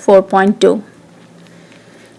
4.2।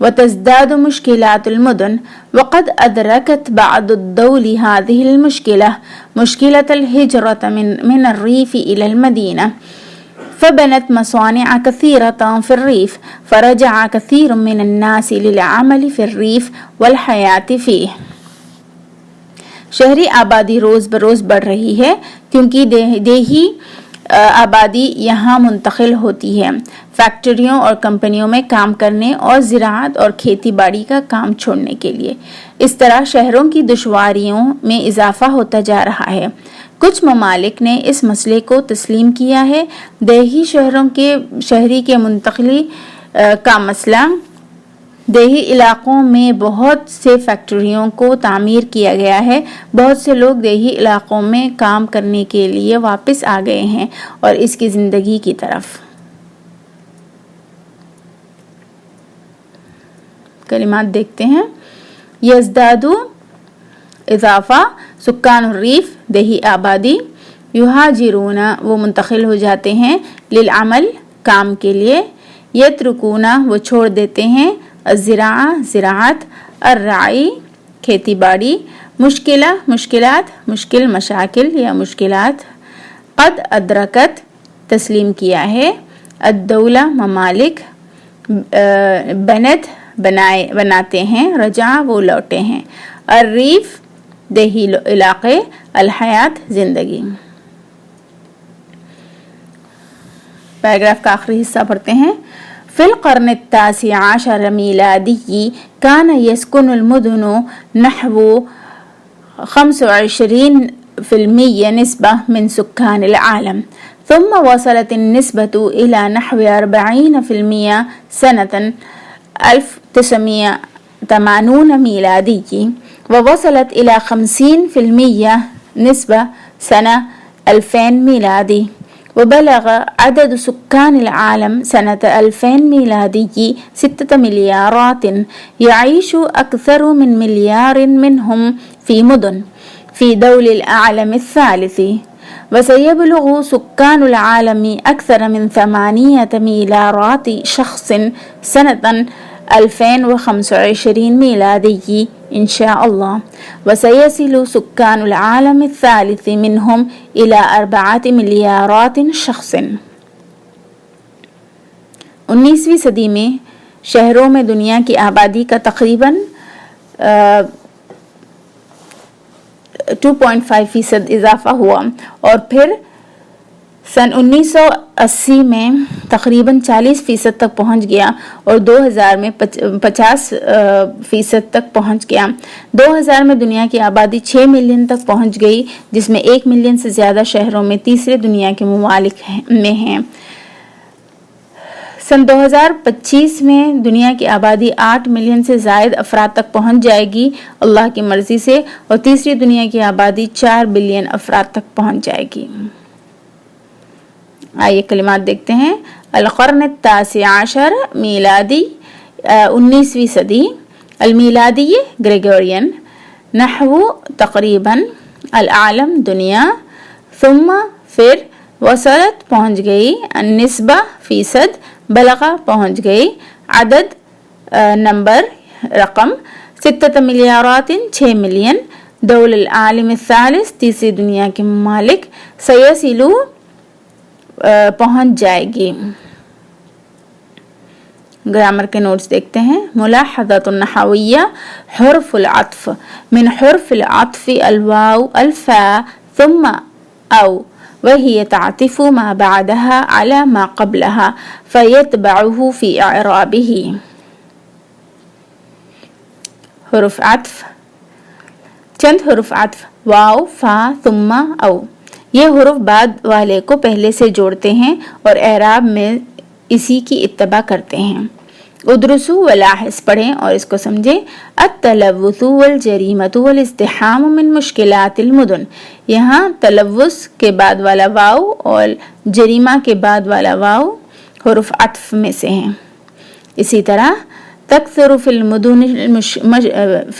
وتزداد مشكلات المدن. وقد أدركت بعض الدول هذه المشكلة، مشكلة الهجرة من الريف إلى المدينة، فبنت مصانع كثيرة في الريف، فرجع كثير من الناس للعمل في الريف والحياة فيه. شہری آبادی روز بروز بڑھ رہی ہے کیونکہ دیہی آبادی یہاں منتقل ہوتی ہے فیکٹریوں اور کمپنیوں میں کام کرنے اور زراعت اور کھیتی باڑی کا کام چھوڑنے کے لیے۔ اس طرح شہروں کی دشواریوں میں اضافہ ہوتا جا رہا ہے۔ کچھ ممالک نے اس مسئلے کو تسلیم کیا ہے۔ دیہی شہری کے منتقلی کا مسئلہ، دیہی علاقوں میں بہت سے فیکٹریوں کو تعمیر کیا گیا ہے، بہت سے لوگ دیہی علاقوں میں کام کرنے کے لیے واپس آ گئے ہیں اور اس کی زندگی کی طرف۔ کلمات دیکھتے ہیں۔ یزدادو اضافہ، سکان الریف دیہی آبادی، یہاجرون وہ منتقل ہو جاتے ہیں، للعمل کام کے لیے، یترکون وہ چھوڑ دیتے ہیں، الزراعہ زراعت، الرعی کھیتی باڑی، مشکلہ مشکلات مشکل مشاکل یا مشکلات، قد ادرکت تسلیم کیا ہے، الدولہ ممالک، بنت بناتے ہیں، رجع وہ لوٹے ہیں، الریف دیہی علاقے، الحیات زندگی۔ پیراگراف کا آخری حصہ پڑھتے ہیں۔ في القرن التاسع عشر ميلادي كان يسكن المدن نحو 25% نسبة من سكان العالم، ثم وصلت النسبة إلى نحو 40% سنة 1980 ميلادي، ووصلت إلى 50% نسبة سنة 2000 ميلادي، وبلغ عدد سكان العالم سنة 2000 ميلادي 6 مليارات، يعيش أكثر من مليار منهم في مدن في دول العالم الثالث، وسيبلغ سكان العالم أكثر من 8 مليارات شخص سنة 2025 ميلادي إن شاء الله، وسيصل سكان العالم الثالث منهم إلى 4 مليارات شخص۔ 19ویں صدی میں شہروں میں دنیا کی آبادی کا تقریباً 2.5% اضافہ ہوا اور پھر سن 1980 میں تقریباً 40% تک پہنچ گیا اور 2000 میں 50% تک پہنچ گیا۔ 2000 میں دنیا کی آبادی 6 ملین تک پہنچ گئی، جس میں 1 ملین سے زیادہ شہروں میں تیسرے دنیا کے ممالک میں ہیں۔ سن 2025 میں دنیا کی آبادی 8 ملین سے زائد افراد تک پہنچ جائے گی اللہ کی مرضی سے، اور تیسری دنیا کی آبادی 4 بلین افراد تک پہنچ جائے گی۔ آئیے کلمات دیکھتے ہیں۔ القرن التاسع عشر میلادی 19ویں صدی، المیلادی گریگورین، نحو تقریباً، العالم دنیا، ثم پھر، وصلت پہنچ گئی، النسبہ فیصد، بلغہ پہنچ گئی، عدد نمبر رقم، 6 ملیارات 6 ملین، دول العالم الثالث تیسری دنیا کے ممالک، سیصلو پہنچ جائے گی۔ گرامر کے نوٹس دیکھتے ہیں۔ ملاحظۃ النحویہ، حرف العطف، من حرف العطف الواو الفاء ثم او، وهي تعطف ما بعدها على ما قبلها فيتبعه في اعرابه۔ حرف عطف، چند حرف عطف، واو، فا، ثم او، یہ حرف بعد والے کو پہلے سے جوڑتے ہیں اور اعراب میں اسی کی اتباع کرتے ہیں۔ ادرسو ولاحظ، پڑھیں اور اس کو سمجھیں۔ التلوث والجریمۃ والازدحام من مشکلات المدن، یہاں تلوث کے بعد والا واو اور جریمہ کے بعد والا واو حرف عطف میں سے ہیں۔ اسی طرح تكثر في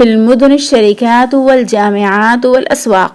المدن الشركات والجامعات والأسواق.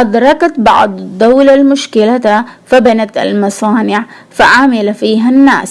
أدركت بعض الدولة المشكلة فبنت المصانع فعمل فيها الناس.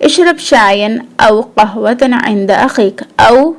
اشرب شايا أو قهوة عند أخيك. أو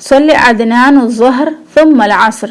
صل عدنان الظهر ثم العصر.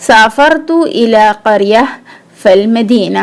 سافرت إلى قرية فالمدينة.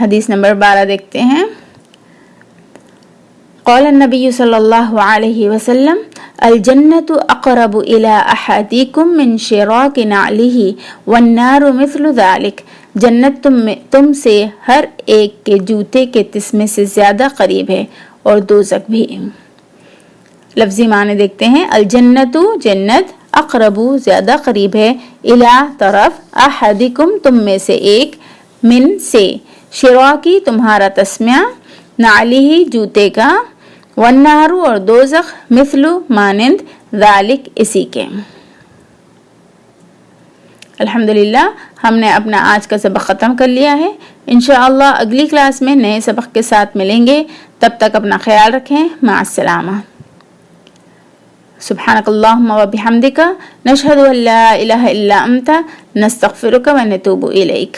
حدیث نمبر 12 دیکھتے ہیں. قال النبي صلى الله عليه وسلم الجنة أقرب إلى أحدكم من شراك نعله والنار مثل ذلك. جنت تم سے ہر ایک کے جوتے کے تسمے سے زیادہ قریب ہے اور دوزخ بھی. لفظی معنی دیکھتے ہیں. الجنت جنت، اقرب زیادہ قریب ہے، الی طرف، احدکم تم میں سے ایک، من سے، شراکی تمہارا تسمیہ، نعلی جوتے کا، والنار اور دوزخ، مثل مانند، ذالک اسی کے. الحمدللہ ہم نے اپنا آج کا سبق ختم کر لیا ہے. انشاءاللہ اگلی کلاس میں نئے سبق کے ساتھ ملیں گے. تب تک اپنا خیال رکھیں. مع السلامہ. سبحانک اللہم و بحمدک نشہد ان لا الہ الا انت نستغفرک و نتوب الیک.